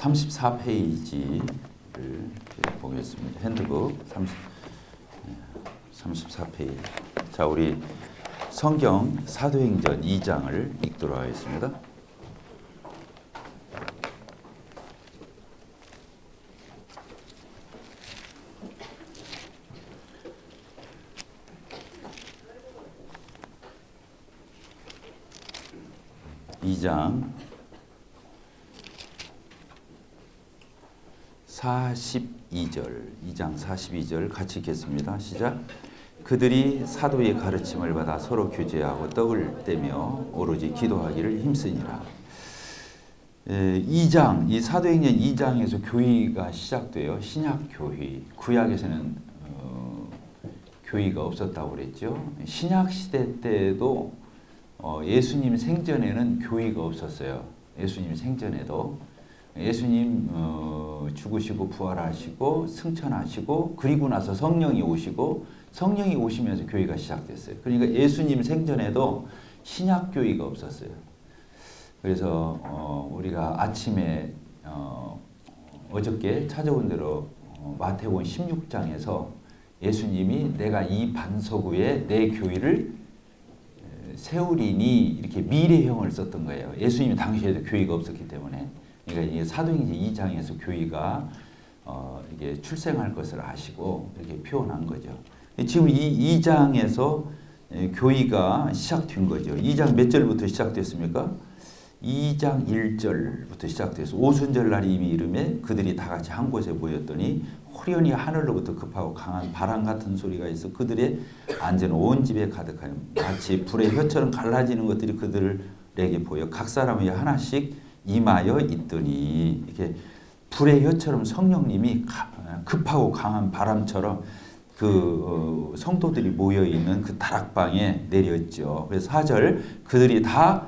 34페이지를 보겠습니다. 핸드북 34페이지. 자, 우리 성경 사도행전 2장을 읽도록 하겠습니다. 이 장 2장 42절 같이 읽겠습니다. 시작. 그들이 사도의 가르침을 받아 서로 교제하고 떡을 떼며 오로지 기도하기를 힘쓰니라. 이 사도행전 2장에서 교회가 시작돼요. 신약교회. 구약에서는 교회가 없었다고 그랬죠. 신약시대 때도 예수님 생전에는 교회가 없었어요. 예수님 생전에도. 예수님 죽으시고 부활하시고 승천하시고 그리고 나서 성령이 오시고 성령이 오시면서 교회가 시작됐어요. 그러니까 예수님 생전에도 신약교회가 없었어요. 그래서 우리가 아침에 어저께 찾아온 대로 마태복음 16장에서 예수님이 내가 이 반석 위에 내 교회를 세우리니 이렇게 미래형을 썼던 거예요. 예수님이 당시에도 교회가 없었기 때문에. 그러니까 이게 사도행전 2장에서 교회가 이게 출생할 것을 아시고 이렇게 표현한 거죠. 지금 이 2장에서 교회가 시작된 거죠. 2장 몇 절부터 시작됐습니까? 2장 1절부터 시작돼서 오순절 날이 이미 이르매 그들이 다 같이 한 곳에 모였더니 호련히 하늘로부터 급하고 강한 바람 같은 소리가 있어 그들의 앉은 온 집에 가득하여 마치 불의 혀처럼 갈라지는 것들이 그들에게 보여 각 사람이 하나씩 임하여 있더니 이렇게 불의 혀처럼 성령님이 급하고 강한 바람처럼 그 성도들이 모여 있는 그 다락방에 내렸죠. 그래서 4절 그들이 다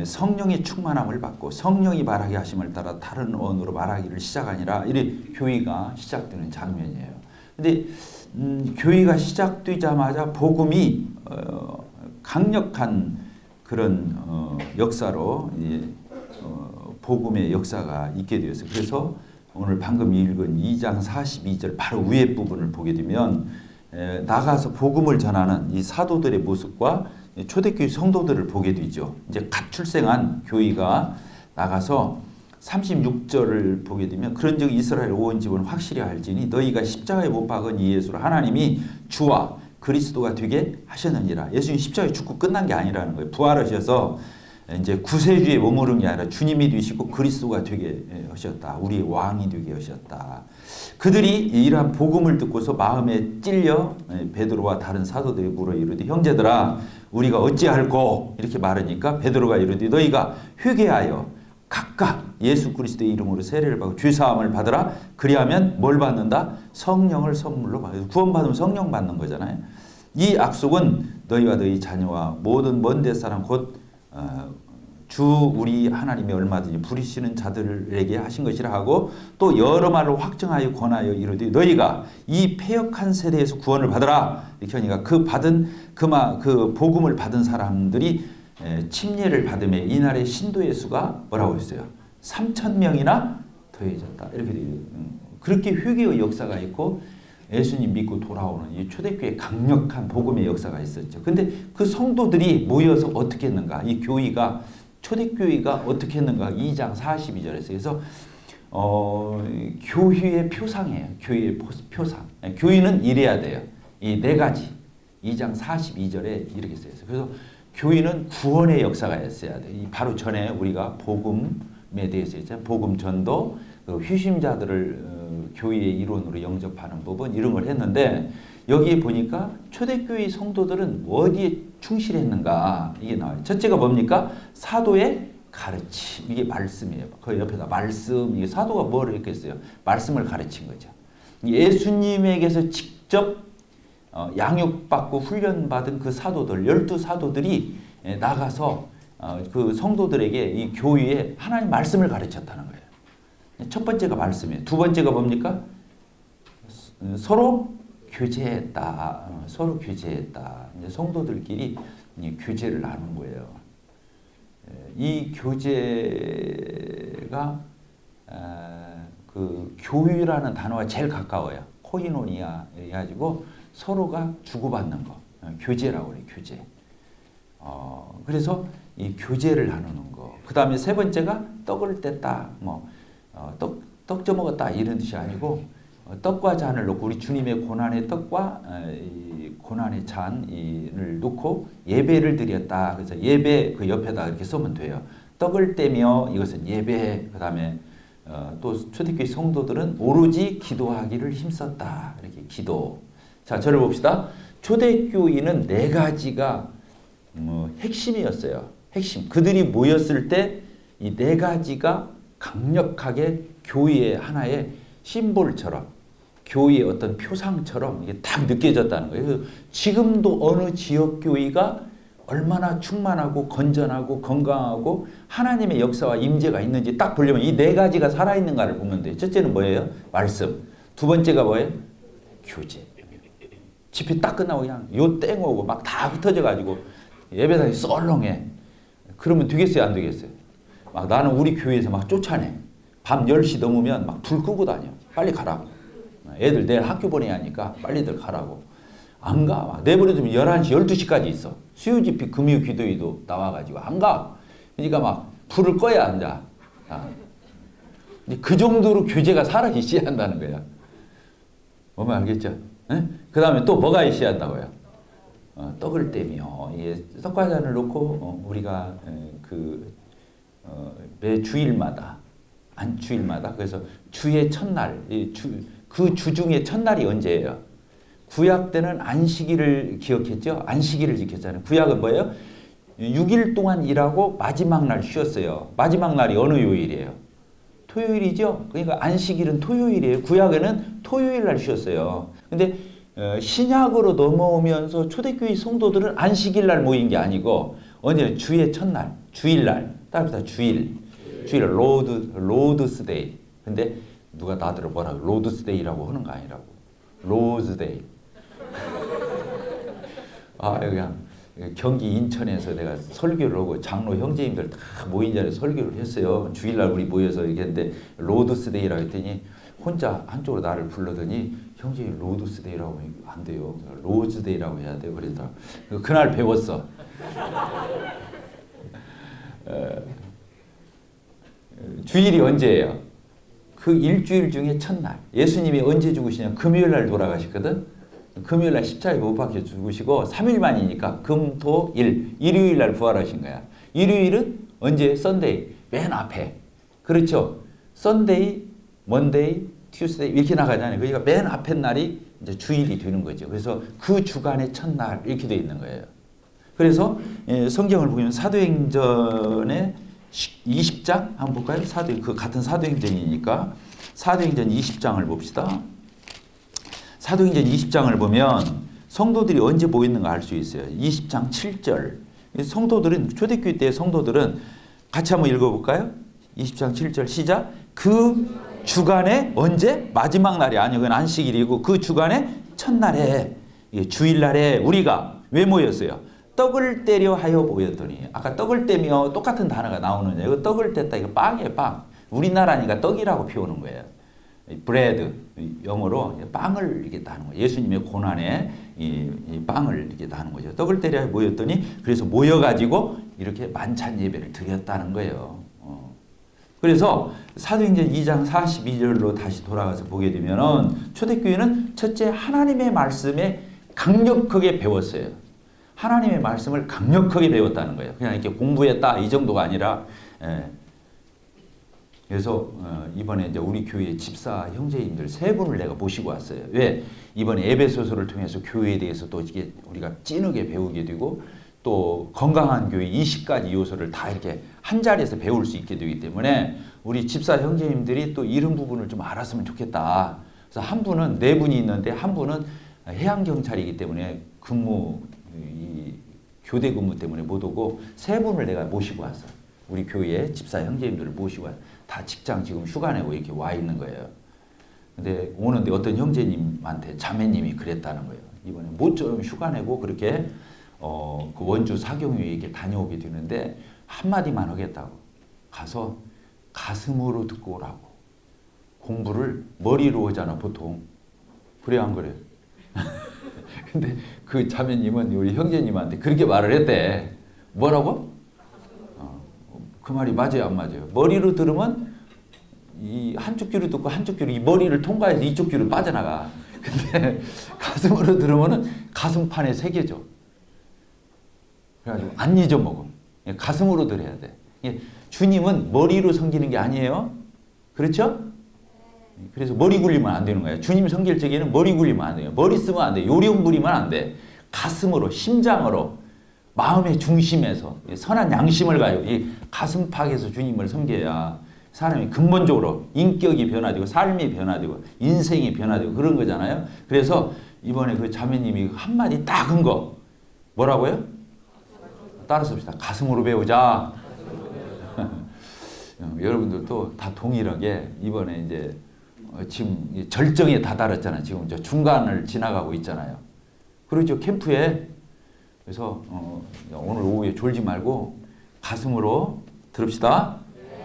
성령의 충만함을 받고 성령이 말하게 하심을 따라 다른 언어로 말하기를 시작하니라. 이렇게 교회가 시작되는 장면이에요. 근데 교회가 시작되자마자 복음이 강력한 그런 역사로 복음의 역사가 있게 되었어요. 그래서 오늘 방금 읽은 2장 42절 바로 위에 부분을 보게 되면 나가서 복음을 전하는 이 사도들의 모습과 초대교회 성도들을 보게 되죠. 이제 갓 출생한 교회가 나가서 36절을 보게 되면 그런즉 이스라엘 온 집은 확실히 알지니 너희가 십자가에 못 박은 이 예수를 하나님이 주와 그리스도가 되게 하셨느니라. 예수님 십자가에 죽고 끝난 게 아니라는 거예요. 부활하셔서 이제 구세주에 머무른 게 아니라 주님이 되시고 그리스도가 되게 하셨다. 우리의 왕이 되게 하셨다. 그들이 이러한 복음을 듣고서 마음에 찔려 베드로와 다른 사도들이 물어 이르되 형제들아 우리가 어찌할꼬 이렇게 말하니까 베드로가 이르되 너희가 회개하여 각각 예수 그리스도의 이름으로 세례를 받고 죄사함을 받으라. 그리하면 뭘 받는다? 성령을 선물로 받아요. 구원받으면 성령 받는 거잖아요. 이 약속은 너희와 너희 자녀와 모든 먼 데 사람 곧 주 우리 하나님이 얼마든지 부르시는 자들에게 하신 것이라 하고 또 여러 말로 확정하여 권하여 이르되 너희가 이 패역한 세대에서 구원을 받으라. 이렇게 하니까 그 복음을 받은 사람들이 침례를 받음에 이날의 신도의 수가 뭐라고 했어요? 3,000명이나 더해졌다. 이렇게 돼요. 그렇게 회개의 역사가 있고 예수님 믿고 돌아오는 이 초대교회 강력한 복음의 역사가 있었죠. 근데 그 성도들이 모여서 어떻게 했는가? 이 교회가 초대교회가 어떻게 했는가? 2장 42절에서 그래서 교회의 표상이에요. 교회의 표상. 교회는 이래야 돼요. 이 네 가지. 2장 42절에 이렇게 써있어요. 그래서 교회는 구원의 역사가 있어야 돼요. 바로 전에 우리가 복음에 대해서 했잖아요. 복음 전도, 휴심자들을 교회의 이론으로 영접하는 부분 이런 걸 했는데 여기에 보니까 초대교회 성도들은 어디에 충실했는가 이게 나와요. 첫째가 뭡니까? 사도의 가르침. 이게 말씀이에요. 그 옆에다 말씀. 이게 사도가 뭘 했겠어요? 말씀을 가르친 거죠. 예수님에게서 직접 양육받고 훈련받은 그 사도들 12사도들이 나가서 그 성도들에게 이 교회에 하나님 말씀을 가르쳤다는 거예요. 첫 번째가 말씀이에요. 두 번째가 뭡니까? 서로 교제했다. 서로 교제했다. 이제 성도들끼리 교제를 하는 거예요. 이 교제가 그 교유라는 단어가 제일 가까워요. 코이노니아 해가지고 서로가 주고받는 거, 교제라고 그래요. 교제. 그래서 이 교제를 나누는 거. 그 다음에 세 번째가 떡을 뗐다, 떡 쪄먹었다 이런 뜻이 아니고 떡과 잔을 놓고 우리 주님의 고난의 떡과 이 고난의 잔을 놓고 예배를 드렸다. 그래서 예배 그 옆에다 이렇게 쓰면 돼요. 떡을 떼며 이것은 예배. 그 다음에 또 초대교회 성도들은 오로지 기도하기를 힘썼다. 이렇게 기도. 자, 저를 봅시다. 초대교회는 네 가지가 핵심이었어요. 핵심. 그들이 모였을 때 이 네 가지가 강력하게 교회의 하나의 심볼처럼, 교회의 어떤 표상처럼 이게 딱 느껴졌다는 거예요. 그래서 지금도 어느 지역 교회가 얼마나 충만하고 건전하고 건강하고 하나님의 역사와 임재가 있는지 딱 보려면 이 네 가지가 살아있는가를 보면 돼요. 첫째는 뭐예요? 말씀. 두 번째가 뭐예요? 교제. 집회 딱 끝나고 그냥 요 땡 오고 막 다 흩어져 가지고 예배당이 썰렁해. 그러면 되겠어요? 안 되겠어요? 막 나는 우리 교회에서 막 쫓아내. 밤 10시 넘으면 막 불 끄고 다녀. 빨리 가라고. 애들 내일 학교 보내야 하니까 빨리들 가라고. 안 가. 막 내버려두면 11시, 12시까지 있어. 수요 집회, 금요 기도회도 나와가지고 안 가. 그러니까 막 불을 꺼야 앉아. 그 정도로 교제가 살아 있어야 한다는 거야. 뭐면 알겠죠? 그 다음에 또 뭐가 있어야 한다고요? 떡을 떼며 떡과 잔을 놓고 우리가 매 주일마다 주일마다 그래서 주의 첫날 그 주 중에 첫날이 언제예요? 구약 때는 안식일을 기억했죠. 안식일을 지켰잖아요. 구약은 뭐예요? 6일 동안 일하고 마지막 날 쉬었어요. 마지막 날이 어느 요일이에요? 토요일이죠. 그러니까 안식일은 토요일이에요. 구약에는 토요일 날 쉬었어요. 근데 신약으로 넘어오면서 초대교회 성도들은 안식일 날 모인 게 아니고 언제 주의 첫날, 주일날, 따라서 주일 로드스데이. 근데 누가 나더러 뭐라고 로드스데이라고 하는 거 아니라고. 로즈데이. 그냥 경기 인천에서 내가 설교를 하고 장로 형제님들 다 모인 자리에 설교를 했어요. 주일날 우리 모여서 얘기했는데 로드스데이라고 했더니 혼자 한쪽으로 나를 불러더니 형제님 로드스데이라고 하면 안 돼요. 로즈데이라고 해야 돼요. 그러더라. 그날 배웠어. 주일이 언제예요? 그 일주일 중에 첫날. 예수님이 언제 죽으시냐? 금요일 날 돌아가셨거든. 금요일 날 십자가에 못 박혀 죽으시고 3일만이니까 금, 토, 일. 일요일 날 부활하신 거야. 일요일은 언제? 썬데이. 맨 앞에. 그렇죠? 썬데이, 먼데이, 튜스데이 이렇게 나가잖아요. 그러니까 맨 앞에 날이 이제 주일이 되는 거죠. 그래서 그 주간의 첫날 이렇게 되어 있는 거예요. 그래서 성경을 보면 사도행전의 20장 한번 볼까요? 그 같은 사도행전이니까 사도행전 20장을 봅시다. 사도행전 20장을 보면 성도들이 언제 모였는가 알 수 있어요. 20장 7절. 성도들은 초대교회 때 성도들은 같이 한번 읽어볼까요? 20장 7절 시작. 그 주간에 언제? 마지막 날이 아니고 그건 안식일이고 그 주간에 첫날에 주일날에 우리가 왜 모였어요? 떡을 떼려 하여 모였더니 아까 떡을 떼며 똑같은 단어가 나오는데 이거 떡을 뗐다 이거 빵이에요. 빵. 우리나라니까 떡이라고 표현한 거예요. 브레드 영어로 빵을 이렇게 나눈 거예요. 예수님의 고난에 이 빵을 이렇게 나눈 거죠. 떡을 떼려 모였더니 그래서 모여가지고 이렇게 만찬 예배를 드렸다는 거예요. 그래서 사도행전 2장 42절로 다시 돌아가서 보게 되면은 초대교회는 첫째 하나님의 말씀에 강력하게 배웠어요. 하나님의 말씀을 강력하게 배웠다는 거예요. 그냥 이렇게 공부했다 이 정도가 아니라 그래서 이번에 이제 우리 교회 집사 형제님들 세 분을 내가 모시고 왔어요. 왜? 이번에 에베소서를 통해서 교회에 대해서 또 이게 우리가 찐하게 배우게 되고 또 건강한 교회 20가지 요소를 다 이렇게 한 자리에서 배울 수 있게 되기 때문에 우리 집사 형제님들이 또 이런 부분을 좀 알았으면 좋겠다. 그래서 한 분은 네 분이 있는데 한 분은 해양경찰이기 때문에 교대 근무 때문에 못 오고 세 분을 내가 모시고 왔어. 우리 교회 집사 형제님들을 모시고 왔어. 다 직장 지금 휴가 내고 이렇게 와 있는 거예요. 근데 오는데 어떤 형제님한테 자매님이 그랬다는 거예요. 이번에 모처럼 휴가 내고 그렇게 그 원주 사경유에 이렇게 다녀오게 되는데 한마디만 하겠다고. 가서 가슴으로 듣고 오라고. 공부를 머리로 하잖아 보통. 그래 안 그래? 근데 그 자매님은 우리 형제님한테 그렇게 말을 했대. 뭐라고? 그 말이 맞아요 안 맞아요? 머리로 들으면 이 한쪽 귀로 듣고 한쪽 귀로 이 머리를 통과해서 이쪽 귀로 빠져나가. 근데 가슴으로 들으면은 가슴판에 새겨져. 그래가지고 안 잊어먹어. 가슴으로 들어야 돼. 주님은 머리로 섬기는 게 아니에요. 그렇죠? 그래서 머리 굴리면 안 되는 거예요. 주님 섬길 적에는 머리 굴리면 안 돼요. 머리 쓰면 안 돼. 요령 부리면 안 돼. 가슴으로, 심장으로, 마음의 중심에서 선한 양심을 가지고 이 가슴팍에서 주님을 섬겨야 사람이 근본적으로 인격이 변화되고 삶이 변화되고 인생이 변화되고 그런 거잖아요. 그래서 이번에 그 자매님이 한마디 딱 한 거 뭐라고요? 따라서 봅시다. 가슴으로 배우자. 여러분들도 다 동일하게 이번에 이제 지금 절정에 다다랐잖아요. 지금 저 중간을 지나가고 있잖아요. 그러죠. 캠프에. 그래서 오늘 오후에 졸지 말고 가슴으로 들읍시다.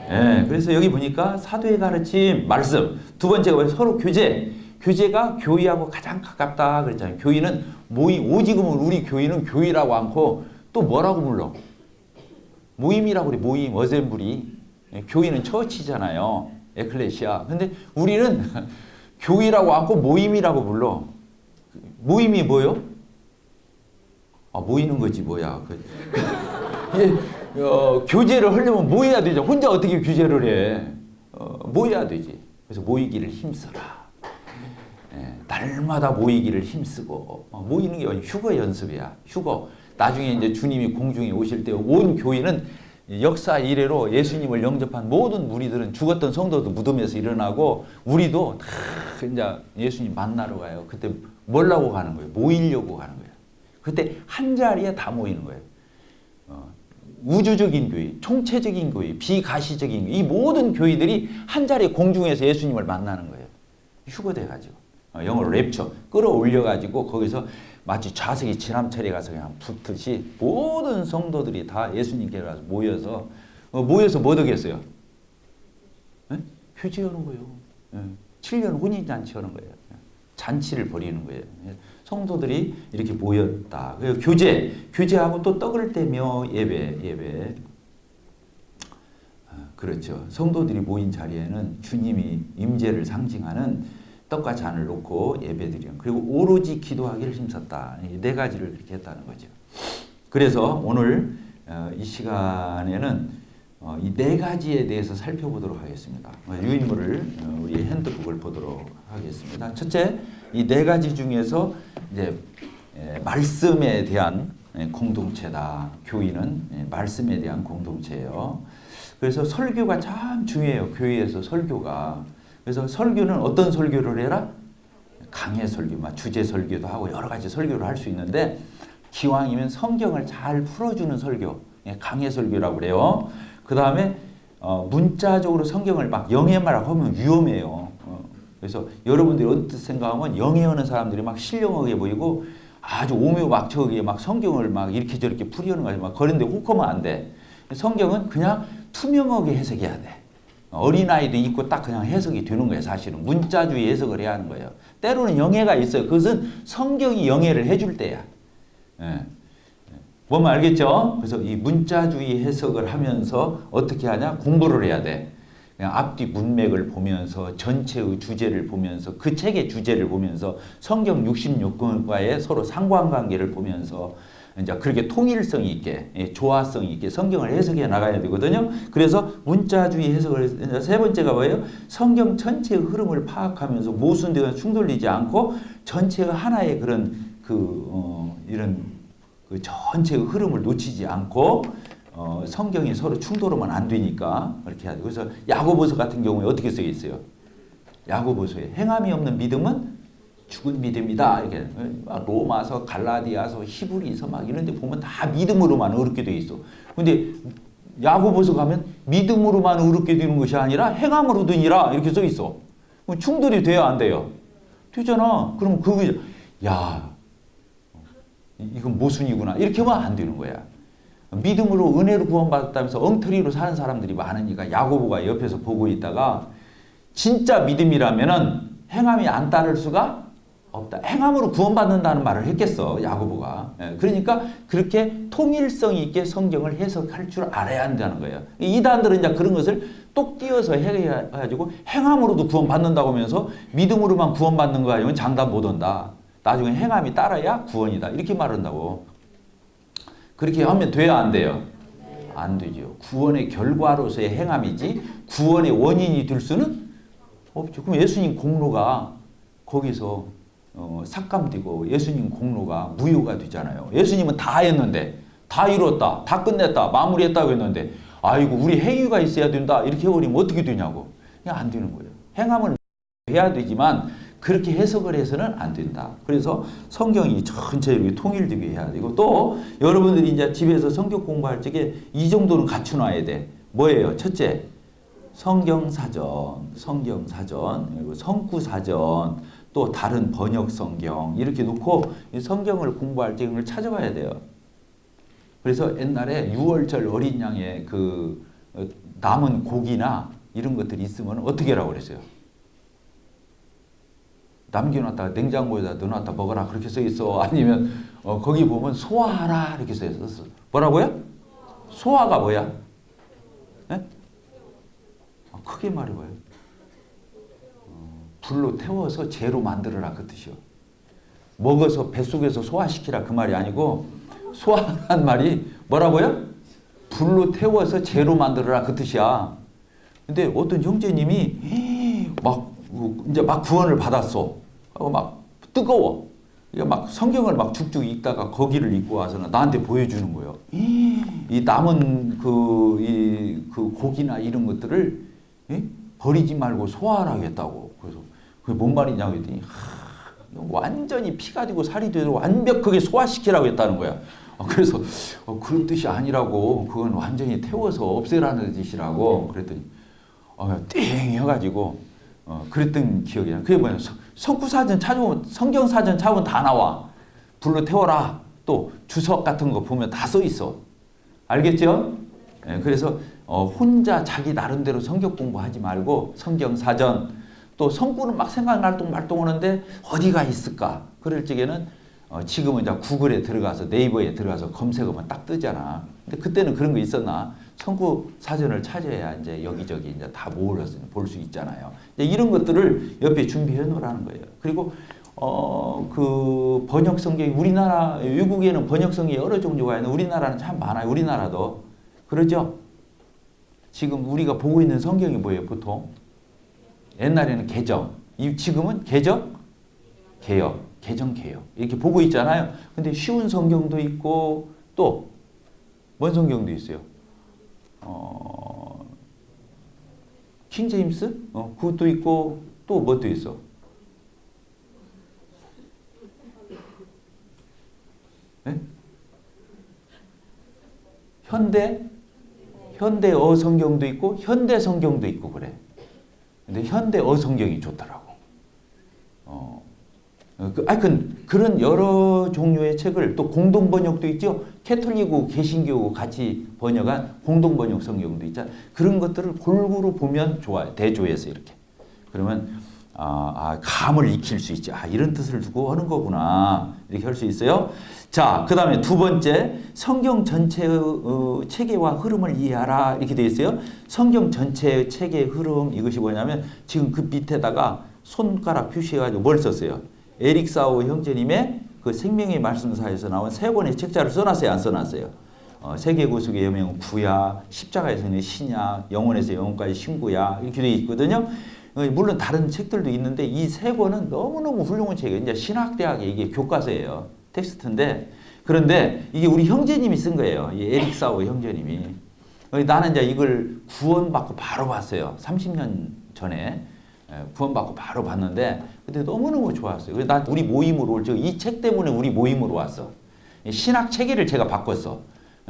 네. 그래서 여기 보니까 사도의 가르침, 말씀. 두 번째가 서로 교제. 교제가 교회하고 가장 가깝다 그랬잖아요. 교회는 오직은 우리 교회는 교회라고 않고 또 뭐라고 불러? 모임이라고 그래. 모임, 어셈블리. 교회는 처치잖아요. 에클레시아. 근데 우리는 교회라고 않고 모임이라고 불러. 모임이 뭐요? 모이는 거지 뭐야. 교제를 하려면 모여야 되죠. 혼자 어떻게 교제를 해? 모여야 되지. 그래서 모이기를 힘써라. 날마다 모이기를 힘쓰고 모이는 게 휴거 연습이야. 휴거. 나중에 이제 주님이 공중에 오실 때 온 교회는 역사 이래로 예수님을 영접한 모든 무리들은 죽었던 성도도 무덤에서 일어나고 우리도 다 이제 예수님 만나러 가요. 그때 뭐라고 가는 거예요? 모이려고 가는 거예요. 그때 한 자리에 다 모이는 거예요. 우주적인 교회, 총체적인 교회, 비가시적인 교회, 이 모든 교회들이 한 자리에 공중에서 예수님을 만나는 거예요. 휴거돼가지고 영어로 랩처 끌어올려가지고 거기서 마치 좌석이 지남철에 가서 그냥 붙듯이 모든 성도들이 다 예수님께 가서 모여서 뭐 되겠어요? 교제하는 거예요. 7년 혼인잔치 하는 거예요. 잔치를 벌이는 거예요. 성도들이 이렇게 모였다. 교제하고 또 떡을 떼며 예배. 그렇죠. 성도들이 모인 자리에는 주님이 임재를 상징하는 떡과 잔을 놓고 예배드리는, 그리고 오로지 기도하기를 힘썼다. 이 네 가지를 그렇게 했다는 거죠. 그래서 오늘 이 시간에는 이 네 가지에 대해서 살펴보도록 하겠습니다. 유인물을 우리 핸드북을 보도록 하겠습니다. 첫째, 이 네 가지 중에서 이제 말씀에 대한 공동체다. 교인은 말씀에 대한 공동체예요. 그래서 설교가 참 중요해요. 교회에서 설교가. 그래서 설교는 어떤 설교를 해라? 강해 설교, 주제 설교도 하고 여러 가지 설교를 할 수 있는데 기왕이면 성경을 잘 풀어주는 설교, 강해 설교라고 그래요. 그 다음에 문자적으로 성경을 막 영해만 하면 위험해요. 그래서 여러분들이 어떻게 생각하면 영해하는 사람들이 막 신령하게 보이고 아주 오묘막처하게 막 성경을 막 이렇게 저렇게 풀이하는 거지. 막 그런데 혹하면 안 돼. 성경은 그냥 투명하게 해석해야 돼. 어린아이도 있고 딱 그냥 해석이 되는 거예요. 사실은 문자주의 해석을 해야 하는 거예요. 때로는 영해가 있어요. 그것은 성경이 영해를 해줄 때야. 뭔 말 알겠죠? 그래서 이 문자주의 해석을 하면서 어떻게 하냐? 공부를 해야 돼. 그냥 앞뒤 문맥을 보면서 전체의 주제를 보면서 그 책의 주제를 보면서 성경 66권과의 서로 상관관계를 보면서 이제 그렇게 통일성 있게, 조화성 있게 성경을 해석해 나가야 되거든요. 그래서 문자주의 해석을, 세 번째가 뭐예요? 성경 전체의 흐름을 파악하면서 모순되거나 충돌되지 않고 전체가 하나의 그런 이런 그 전체의 흐름을 놓치지 않고 성경이 서로 충돌하면 안 되니까 그렇게 해야 돼요. 그래서 야고보서 같은 경우에 어떻게 쓰여 있어요? 야고보서에 행함이 없는 믿음은 죽은 믿음이다. 이렇게 로마서, 갈라디아서, 히브리서 막 이런 데 보면 다 믿음으로만 의롭게 돼 있어. 근데 야고보서 가면 믿음으로만 의롭게 되는 것이 아니라 행함으로 되니라 이렇게 써 있어. 그럼 충돌이 돼야 안 돼요? 되잖아. 그럼 이건 모순이구나. 이렇게 하면 안 되는 거야. 믿음으로 은혜로 구원받았다면서 엉터리로 사는 사람들이 많으니까 야고보가 옆에서 보고 있다가 진짜 믿음이라면은 행함이 안 따를 수가 없다. 행함으로 구원받는다는 말을 했겠어, 야고보가. 그러니까 그렇게 통일성 있게 성경을 해석할 줄 알아야 한다는 거예요. 이단들은 이제 그런 것을 똑 띄어서 해가지고 행함으로도 구원받는다고 하면서 믿음으로만 구원받는 거 아니면 장담 못 한다. 나중에 행함이 따라야 구원이다. 이렇게 말한다고. 그렇게 하면 돼야 안 돼요? 안 되죠. 구원의 결과로서의 행함이지 구원의 원인이 될 수는 없죠. 그럼 예수님 공로가 거기서 삭감되고 예수님 공로가 무효가 되잖아요. 예수님은 다 했는데, 다 이뤘다, 다 끝냈다, 마무리했다고 했는데 아이고 우리 행위가 있어야 된다 이렇게 해버리면 어떻게 되냐고. 그냥 안 되는 거예요. 행함을 해야 되지만 그렇게 해석을 해서는 안 된다. 그래서 성경이 전체 이렇게 통일되게 해야 되고, 또 여러분들이 이제 집에서 성경 공부할 적에 이 정도는 갖춰놔야 돼. 뭐예요? 첫째, 성경사전, 그리고 성구사전, 또 다른 번역 성경 이렇게 놓고 성경을 공부할 때 이걸 찾아봐야 돼요. 그래서 옛날에 6월절 어린 양의 그 남은 고기나 이런 것들이 있으면 어떻게 하라고 그랬어요? 남겨놨다가 냉장고에다 넣어놨다 먹어라 그렇게 써 있어. 아니면 거기 보면 소화하라 이렇게 써 있었어. 뭐라고요? 소화가 뭐야? 네? 크게 말해봐요. 불로 태워서 재로 만들어라 그 뜻이요. 먹어서 뱃속에서 소화시키라 그 말이 아니고, 소화란 말이 뭐라고요? 불로 태워서 재로 만들어라 그 뜻이야. 근데 어떤 형제님이 이제 막 구원을 받았어. 막 뜨거워. 막 성경을 막 죽죽 읽다가 거기를 읽고 와서는 나한테 보여주는 거예요. 이 남은 그 고기나 이런 것들을 버리지 말고 소화하라겠다고. 그래서 그게 뭔 말이냐고 했더니 완전히 피가 되고 살이 되도록 완벽하게 소화시키라고 했다는 거야. 그래서 그런 뜻이 아니라고, 그건 완전히 태워서 없애라는 뜻이라고 그랬더니 띵 해가지고 그랬던 기억이 나. 그게 뭐냐, 성구사전 찾아보면, 성경사전 찾아보면 다 나와. 불로 태워라. 또 주석 같은 거 보면 다 써 있어. 알겠죠? 그래서 혼자 자기 나름대로 성경 공부하지 말고 성경사전, 또 성구는 막 생각날동 하는데 어디가 있을까? 그럴 적에는 지금은 이제 구글에 들어가서, 네이버에 들어가서 검색하면 딱 뜨잖아. 근데 그때는 그런 거 있었나? 성구 사전을 찾아야 이제 여기저기 이제 다 모으려서 볼 수 있잖아요. 이제 이런 것들을 옆에 준비해 놓으라는 거예요. 그리고 그 번역 성경이, 우리나라 외국에는 번역 성경이 여러 종류가 있는데 우리나라는 참 많아요. 우리나라도 그러죠. 지금 우리가 보고 있는 성경이 뭐예요? 보통 옛날에는 개정, 지금은 개정, 개역, 개정, 개역 이렇게 보고 있잖아요. 근데 쉬운 성경도 있고 또 뭔 성경도 있어요. 킹 제임스? 그것도 있고 또 뭣도 있어? 네? 현대어 성경도 있고 현대 성경도 있고 그래. 근데 현대어 성경이 좋더라고. 그런 여러 종류의 책을, 또 공동 번역도 있죠. 캐톨릭하고 개신교하고 같이 번역한 공동 번역 성경도 있잖아. 그런 것들을 골고루 보면 좋아요. 대조해서 이렇게. 그러면 감을 익힐 수 있죠. 이런 뜻을 두고 하는 거구나. 이렇게 할 수 있어요. 자, 그 다음에 두 번째, 성경 전체의 체계와 흐름을 이해하라. 이렇게 되어 있어요. 성경 전체의 체계의 흐름, 이것이 뭐냐면 지금 그 밑에다가 손가락 표시해가지고 뭘 썼어요? 에릭 사우 형제님의 그 생명의 말씀사에서 나온 세 권의 책자를 써놨어요? 안 써놨어요? 세계구속의 여명은 구약, 십자가에서는 신약, 영혼에서 영혼까지 신구약 이렇게 되어 있거든요. 물론 다른 책들도 있는데 이 세 권은 너무너무 훌륭한 책이에요. 이제 신학대학의 이게 교과서예요. 텍스트인데, 그런데 이게 우리 형제님이 쓴 거예요. 이 에릭 사우 형제님이. 나는 이제 이걸 구원받고 바로 봤어요. 30년 전에 구원받고 바로 봤는데 그때 너무너무 좋았어요. 그래서 난 우리 모임으로, 이 책 때문에 우리 모임으로 왔어. 신학 체계를 제가 바꿨어.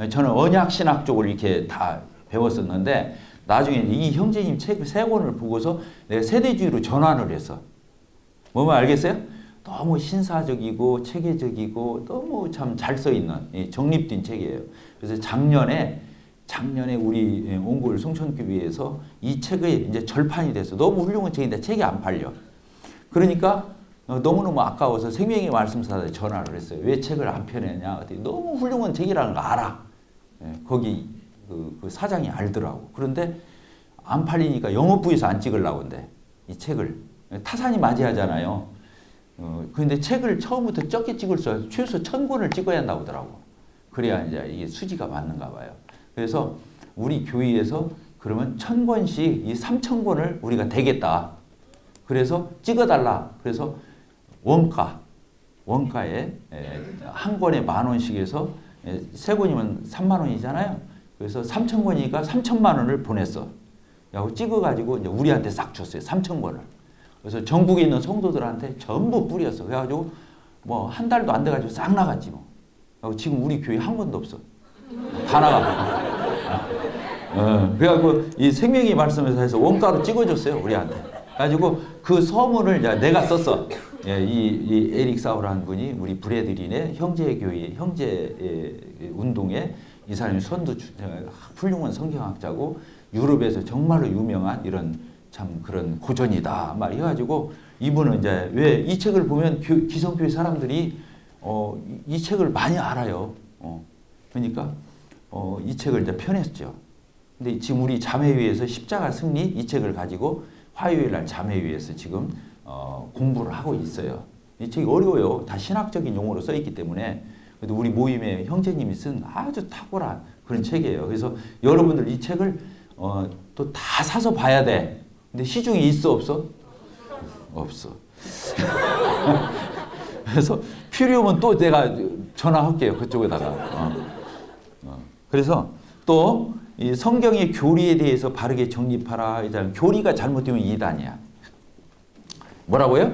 저는 언약 신학 쪽을 이렇게 다 배웠었는데 나중에 이 형제님 책 세 권을 보고서 내가 세대주의로 전환을 했어. 뭐만 알겠어요? 너무 신사적이고 체계적이고 너무 참 잘 써 있는 정립된 책이에요. 그래서 작년에 작년에 우리 옹골 송천교회에서 이 책의 이제 절판이 돼서 너무 훌륭한 책인데 책이 안 팔려. 그러니까 너무너무 아까워서 생명의 말씀사에 전화를 했어요. 왜 책을 안 펴내냐? 그랬더니 너무 훌륭한 책이라는 거 알아. 거기 그 사장이 알더라고. 그런데 안 팔리니까 영업부에서 안 찍으려고 한대. 이 책을. 타산이 맞이하잖아요. 그런데 책을 처음부터 적게 찍을 수 없어요. 최소 1000권을 찍어야 한다고 하더라고. 그래야 이제 이게 수지가 맞는가 봐요. 그래서 우리 교회에서 그러면 1000권씩 이 3000권을 우리가 되겠다. 그래서 찍어달라. 그래서 원가에 한 권에 10,000원씩 해서 세 권이면 30,000원이잖아요. 그래서 3000권이니까 3000만 원을 보냈어. 야고 찍어가지고 이제 우리한테 싹 줬어요. 3000권을. 그래서 전국에 있는 성도들한테 전부 뿌렸어. 그래가지고 뭐 한 달도 안 돼가지고 싹 나갔지 뭐. 지금 우리 교회 한 권도 없어. 다 나가고. 그래가지고 이 생명의 말씀에서 원가로 찍어줬어요. 우리한테. 가지고 그 서문을 내가 썼어. 이 에릭 사우라는 분이 우리 브래들린의 형제교회, 형제 운동에 이 사람이 선두 훌륭한 성경학자고 유럽에서 정말로 유명한 이런 참 그런 고전이다 말 해가지고 이분은 이제 왜 이 책을 보면 기성교회 사람들이 이 책을 많이 알아요. 그러니까 이 책을 이제 펴냈죠. 근데 지금 우리 자매회에서 십자가 승리 이 책을 가지고 화요일 날 자매회에서 지금 공부를 하고 있어요. 이 책이 어려워요. 다 신학적인 용어로 써 있기 때문에. 그래도 우리 모임의 형제님이 쓴 아주 탁월한 그런 책이에요. 그래서 여러분들 이 책을 또 다 사서 봐야 돼. 근데 시중에 있어 없어? 없어. 그래서 필요하면 또 내가 전화할게요. 그쪽에다가. 그래서 또 이 성경의 교리에 대해서 바르게 정립하라. 일단 교리가 잘못되면 이단이야. 뭐라고요?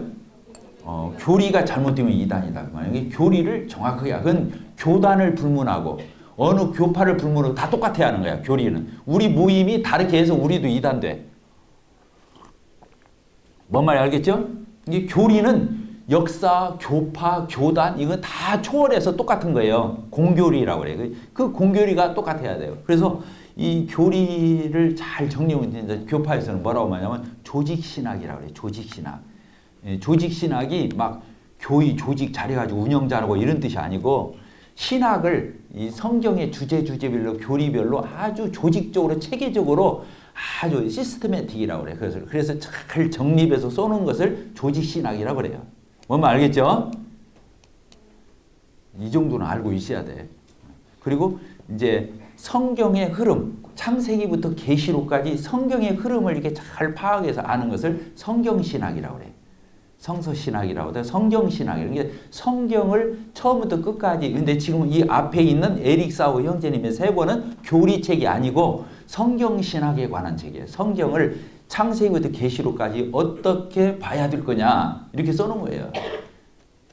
교리가 잘못되면 이단이다. 만약에 교리를 정확하게 그건 교단을 불문하고 어느 교파를 불문하고 다 똑같아야 하는 거야. 교리는. 우리 모임이 다르게 해서 우리도 이단돼. 뭔 말인지 알겠죠? 이게 교리는 역사, 교파, 교단 이거 다 초월해서 똑같은 거예요. 공교리라고 그래요. 그 공교리가 똑같아야 돼요. 그래서 이 교리를 잘 정리하면 교파에서는 뭐라고 말하냐면 조직신학이라고 그래요. 조직신학. 조직신학이 막 교회 조직 잘해가지고 운영 잘하고 이런 뜻이 아니고 신학을 이 성경의 주제별로 교리별로 아주 조직적으로 체계적으로 아주 시스테매틱이라고 그래요. 그래서 잘 정립해서 써놓은 것을 조직신학이라고 그래요. 뭔말 알겠죠? 이 정도는 알고 있어야 돼. 그리고 이제 성경의 흐름, 창세기부터 계시록까지 성경의 흐름을 이렇게 잘 파악해서 아는 것을 성경신학이라고 그래요. 성서신학이라고 해요. 성경신학이라는 게 성경을 처음부터 끝까지. 근데 지금 이 앞에 있는 에릭 사우 형제님의 세 권은 교리책이 아니고 성경신학에 관한 책이에요. 성경을 창세기부터 계시록까지 어떻게 봐야 될 거냐 이렇게 써놓은 거예요.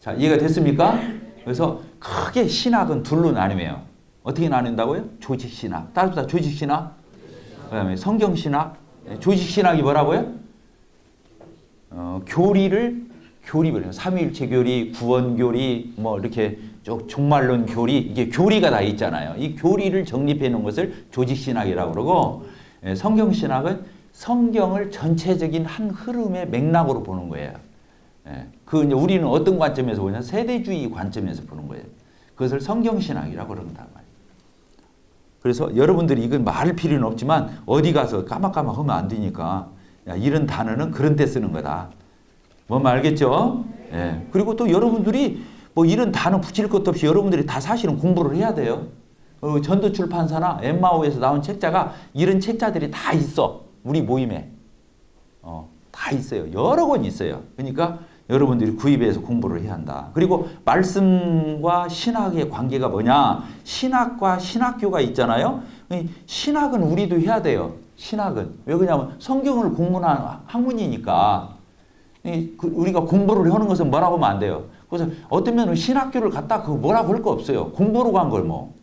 자, 이해가 됐습니까? 그래서 크게 신학은 둘로 나뉘어요. 어떻게 나눈다고요? 조직신학. 따라서 조직신학. 그다음에 성경신학. 조직신학이 뭐라고요? 교리별로 삼위일체 교리, 구원교리, 뭐 이렇게 종말론 교리 이게 교리가 다 있잖아요. 이 교리를 정립해 놓은 것을 조직신학이라고 그러고 성경신학은 성경을 전체적인 한 흐름의 맥락으로 보는 거예요. 그 이제 우리는 어떤 관점에서 보냐? 세대주의 관점에서 보는 거예요. 그것을 성경신학이라고 그런단 말이에요. 그래서 여러분들이 이건 말할 필요는 없지만 어디 가서 까막까막 하면 안 되니까 야, 이런 단어는 그런 때 쓰는 거다. 뭔 말 알겠죠? 예. 그리고 또 여러분들이 뭐 이런 단어 붙일 것도 없이 여러분들이 다 사실은 공부를 해야 돼요. 전도출판사나 엠마오에서 나온 책자가 이런 책자들이 다 있어. 우리 모임에. 다 있어요. 여러 권 있어요. 그러니까 여러분들이 구입해서 공부를 해야 한다. 그리고 말씀과 신학의 관계가 뭐냐? 신학과 신학교가 있잖아요. 신학은 우리도 해야 돼요. 신학은. 왜 그러냐면 성경을 공부하는 학문이니까 우리가 공부를 하는 것은 뭐라고 하면 안 돼요. 그래서 어떤 면은 신학교를 갔다 그거 뭐라고 할 거 없어요. 공부로 간 걸 뭐.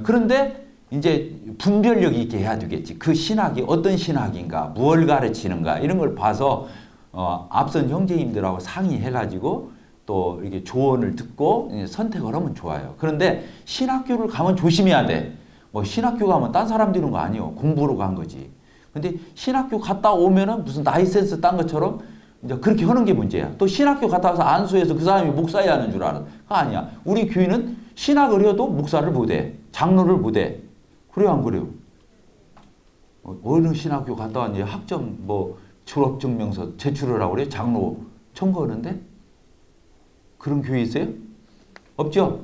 그런데 이제 분별력 있게 해야 되겠지. 그 신학이 어떤 신학인가, 무엇을 가르치는가 이런 걸 봐서 앞선 형제님들하고 상의해가지고 또 이렇게 조언을 듣고 선택을 하면 좋아요. 그런데 신학교를 가면 조심해야 돼. 뭐 신학교 가면 딴 사람 되는 거 아니에요. 공부로 간 거지. 근데 신학교 갔다 오면은 무슨 라이센스 딴 것처럼 이제 그렇게 하는 게 문제야. 또 신학교 갔다 와서 안수해서 그 사람이 목사야 하는 줄 알아. 그거 아니야. 우리 교회는 신학을 해도 목사를 못해. 장로를 못해. 그래요, 안 그래요? 어느 신학교 갔다 왔니? 학점 뭐 졸업증명서 제출을 하고 그래? 장로 청구하는데? 그런 교회 있어요? 없죠?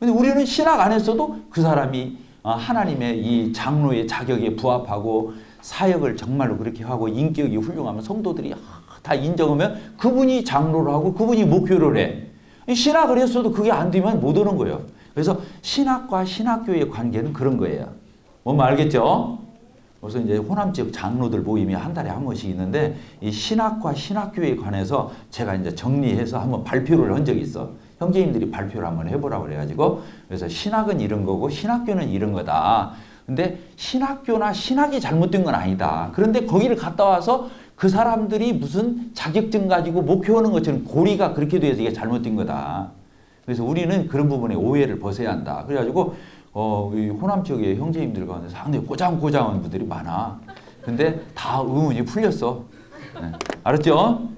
근데 우리는 신학 안 했어도 그 사람이 하나님의 이 장로의 자격에 부합하고 사역을 정말로 그렇게 하고 인격이 훌륭하면 성도들이 다 인정하면 그분이 장로를 하고 그분이 목회를 해. 신학을 했어도 그게 안 되면 못 오는 거예요. 그래서 신학과 신학교의 관계는 그런 거예요. 뭔 말 알겠죠? 그래서 이제 호남 지역 장로들 모임이 한 달에 한 번씩 있는데 이 신학과 신학교에 관해서 제가 이제 정리해서 한번 발표를 한 적이 있어. 형제님들이 발표를 한번 해보라고 그래가지고 그래서 신학은 이런 거고 신학교는 이런 거다. 근데 신학교나 신학이 잘못된 건 아니다. 그런데 거기를 갔다 와서 그 사람들이 무슨 자격증 가지고 목회하는 것처럼 고리가 그렇게 돼서 이게 잘못된 거다. 그래서 우리는 그런 부분에 오해를 벗어야 한다. 그래가지고 이 호남 지역의 형제님들 가운데 상당히 꼬장꼬장한 분들이 많아. 근데 다 의문이 풀렸어. 네. 알았죠?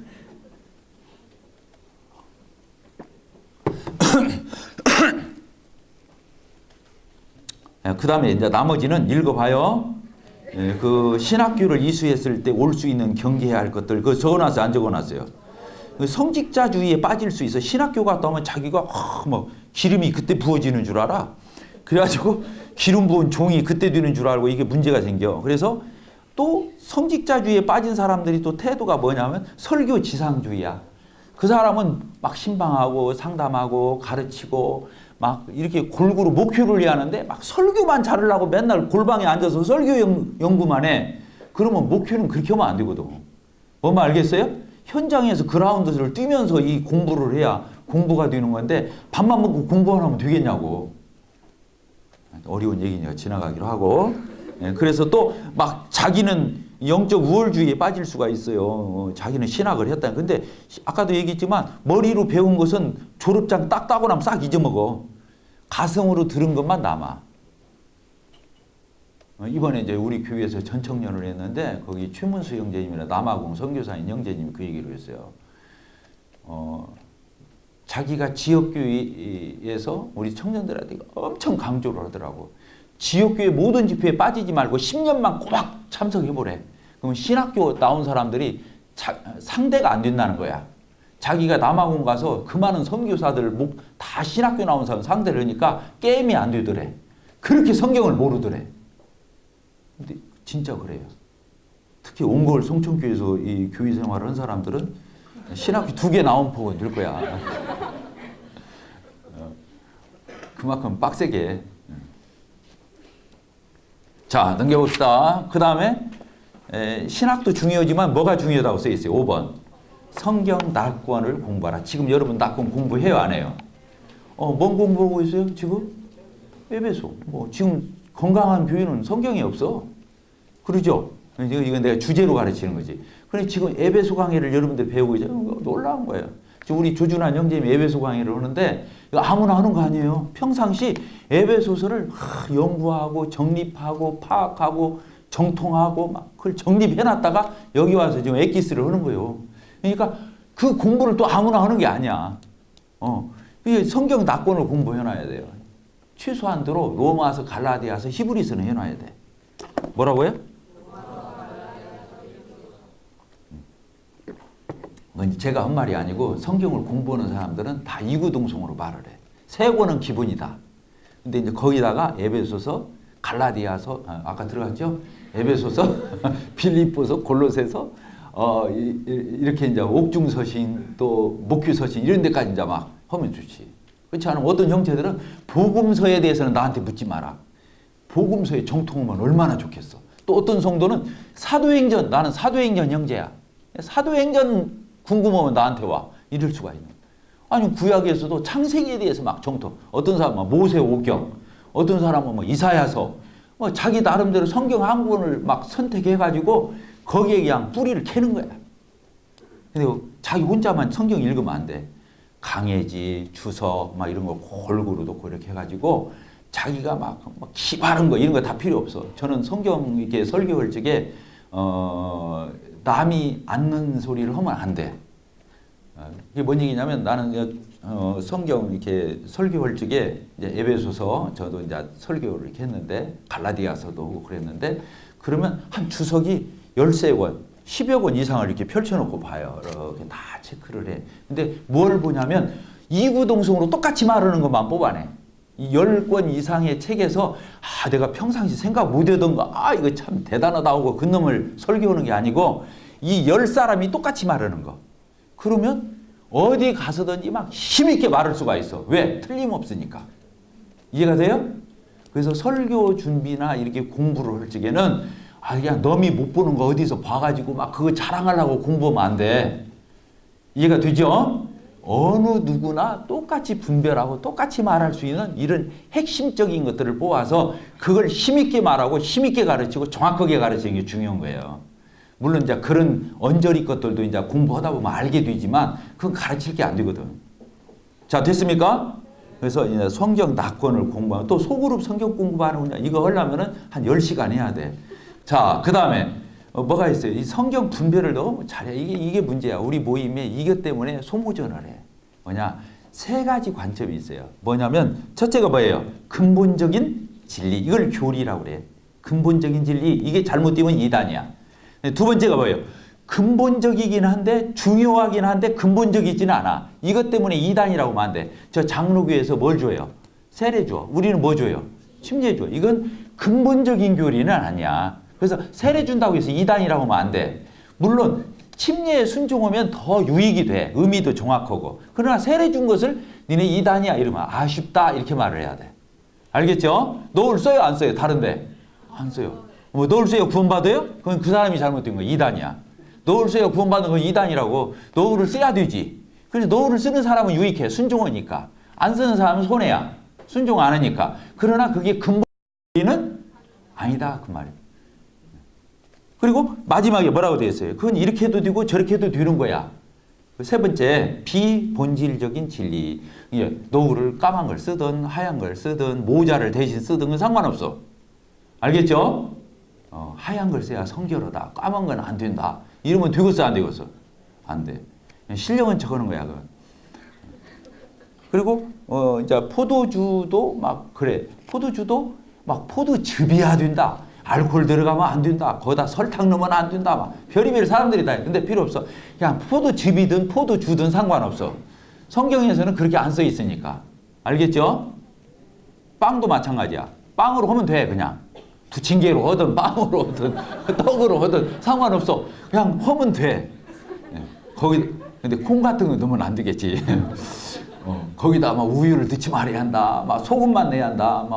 그 다음에 이제 나머지는 읽어봐요. 그 신학교를 이수했을 때 올 수 있는 경계해야 할 것들 그거 적어놨어요? 안 적어놨어요? 성직자주의에 빠질 수 있어. 신학교 갔다 오면 자기가 뭐 기름이 그때 부어지는 줄 알아. 그래가지고 기름 부은 종이 그때 되는 줄 알고 이게 문제가 생겨. 그래서 또 성직자주의에 빠진 사람들이 또 태도가 뭐냐면 설교지상주의야. 그 사람은 막 신방하고 상담하고 가르치고 막 이렇게 골고루 목표를 하는데 막 설교만 잘하려고 맨날 골방에 앉아서 설교 연구만 해. 그러면 목표는 그렇게 하면 안 되거든. 뭔 말 알겠어요? 현장에서 그라운드를 뛰면서 이 공부를 해야 공부가 되는 건데 밥만 먹고 공부 안 하면 되겠냐고. 어려운 얘기니까 지나가기로 하고. 그래서 또 막 자기는 영적 우월주의에 빠질 수가 있어요. 자기는 신학을 했다. 근데 아까도 얘기했지만 머리로 배운 것은 졸업장 딱 따고 나면 싹 잊어먹어. 가성으로 들은 것만 남아. 이번에 이제 우리 교회에서 전청년을 했는데 거기 최문수 형제님이나 남아공 선교사인 형제님이 그 얘기를 했어요. 자기가 지역교회에서 우리 청년들한테 엄청 강조를 하더라고. 지역교회 모든 집회에 빠지지 말고 10년만 꼬박 참석해보래. 그러면 신학교 나온 사람들이 상대가 안 된다는 거야. 자기가 남아공 가서 그 많은 선교사들 다 신학교 나온 사람 상대를 하니까 게임이 안 되더래. 그렇게 성경을 모르더래. 근데 진짜 그래요. 특히 옹골 송천교에서 이 교회 생활을 한 사람들은 신학교 2개 나온 포가 늘 거야. 그만큼 빡세게. 자, 넘겨봅시다. 그 다음에 신학도 중요하지만 뭐가 중요하다고 써 있어요? 5번. 성경 낙권을 공부하라. 지금 여러분 낙권 공부해요? 안 해요? 뭔 공부하고 있어요? 지금? 에베소. 뭐 지금 건강한 교회는 성경이 없어. 그러죠? 이건 내가 주제로 가르치는 거지. 그런데 지금 에베소 강의를 여러분들 배우고 있잖아요. 놀라운 거예요. 지금 우리 조준환 형제님이 에베소 강의를 하는데 이거 아무나 하는 거 아니에요. 평상시 에베소서를 연구하고 정립하고 파악하고 정통하고 막 그걸 정립해놨다가 여기 와서 지금 엑기스를 하는 거예요. 그러니까 그 공부를 또 아무나 하는 게 아니야. 성경 낙권을 공부해놔야 돼요. 최소한도로 로마서, 갈라디아서, 히브리서는 해놔야 돼. 뭐라고요? 제가 한 말이 아니고 성경을 공부하는 사람들은 다 이구동성으로 말을 해. 세 권은 기본이다. 근데 이제 거기다가 에베소서, 갈라디아서, 아까 들어갔죠? 에베소서, 빌립보서, 골로새서, 이렇게 이제 옥중서신 또 목규서신 이런 데까지 이제 막 하면 좋지. 그렇지 않으면 어떤 형제들은 복음서에 대해서는 나한테 묻지 마라. 복음서에 정통하면 얼마나 좋겠어. 또 어떤 성도는 사도행전, 나는 사도행전 형제야. 사도행전 궁금하면 나한테 와. 이럴 수가 있는. 아니 구약에서도 창세기에 대해서 막 정통. 어떤 사람은 모세오경, 어떤 사람은 뭐 이사야서, 자기 나름대로 성경 한 권을 막 선택해가지고 거기에 그냥 뿌리를 캐는 거야. 근데 자기 혼자만 성경 읽으면 안 돼. 강해지, 주석 막 이런 거 골고루 놓고 이렇게 해가지고 자기가 막 기발한 거 이런 거 다 필요 없어. 저는 성경 이렇게 설교할 적에 남이 앉는 소리를 하면 안 돼. 이게 뭔 얘기냐면 나는 성경 이렇게 설교할 적에 이제 에베소서 저도 이제 설교를 이렇게 했는데 갈라디아서도 오고 그랬는데 그러면 한 주석이 13권, 10여 권 이상을 이렇게 펼쳐놓고 봐요. 이렇게 다 체크를 해. 근데 뭘 보냐면 이구동성으로 똑같이 말하는 것만 뽑아내. 이 10권 이상의 책에서 내가 평상시 생각 못하던 거 이거 참 대단하다 하고 그 놈을 설교하는 게 아니고 이 10사람이 똑같이 말하는 거. 그러면 어디 가서든지 막 힘있게 말할 수가 있어. 왜? 틀림없으니까. 이해가 돼요? 그래서 설교 준비나 이렇게 공부를 할 적에는 그냥 넘이 못 보는 거 어디서 봐가지고 막 그거 자랑하려고 공부하면 안 돼. 이해가 되죠? 어느 누구나 똑같이 분별하고 똑같이 말할 수 있는 이런 핵심적인 것들을 뽑아서 그걸 힘있게 말하고 힘있게 가르치고 정확하게 가르치는 게 중요한 거예요. 물론 이제 그런 언저리 것들도 이제 공부하다 보면 알게 되지만 그건 가르칠 게 안 되거든. 자, 됐습니까? 그래서 이제 성경 낙권을 공부하고 또 소그룹 성경 공부하는 이거 하려면은 한 10시간 해야 돼. 자, 그 다음에 뭐가 있어요? 이 성경 분별을 너무 잘해. 이게 문제야. 우리 모임에 이것 때문에 소모전을 해. 뭐냐? 3가지 관점이 있어요. 뭐냐면 첫째가 뭐예요? 근본적인 진리. 이걸 교리라고 그래. 근본적인 진리. 이게 잘못되면 이단이야. 두 번째가 뭐예요? 근본적이긴 한데 중요하긴 한데 근본적이지는 않아. 이것 때문에 이단이라고 하면 안 돼. 저 장로교에서 뭘 줘요? 세례 줘. 우리는 뭐 줘요? 침례 줘. 이건 근본적인 교리는 아니야. 그래서 세례 준다고 해서 이단이라고 하면 안 돼. 물론 침례에 순종하면 더 유익이 돼. 의미도 정확하고. 그러나 세례 준 것을 니네 이단이야 이러면 아쉽다 이렇게 말을 해야 돼. 알겠죠? 노을 써요 안 써요? 다른데? 안 써요. 뭐 노을 써요 구원받아요? 그건 그 사람이 잘못된 거야. 이단이야. 노을 써요 구원받는 건 이단이라고. 노을을 써야 되지. 그래서 노을을 쓰는 사람은 유익해. 순종하니까. 안 쓰는 사람은 손해야. 순종 안 하니까. 그러나 그게 근본은 아니다 그 말이에요. 그리고 마지막에 뭐라고 되어 있어요? 그건 이렇게 해도 되고 저렇게 해도 되는 거야. 세 번째, 비본질적인 진리. 노을을 까만 걸 쓰든 하얀 걸 쓰든 모자를 대신 쓰든 건 상관없어. 알겠죠? 하얀 걸 써야 성결하다. 까만 건 안 된다. 이러면 되겠어 안 되겠어? 안 돼. 신령한 척하는 거야. 그건. 그리고 이제 포도주도 막 그래. 포도주도 막 포도즙이야 된다. 알코올 들어가면 안 된다. 거기다 설탕 넣으면 안 된다. 막 별의별 사람들이 다 해. 근데 필요 없어. 그냥 포도즙이든 포도주든 상관없어. 성경에서는 그렇게 안 써 있으니까. 알겠죠? 빵도 마찬가지야. 빵으로 하면 돼 그냥. 부침개로 하든 빵으로 하든 떡으로 하든 상관없어. 그냥 하면 돼. 거기 근데 콩 같은 거 넣으면 안 되겠지. 거기다 막 우유를 넣지 말아야 한다. 막 소금만 내야 한다.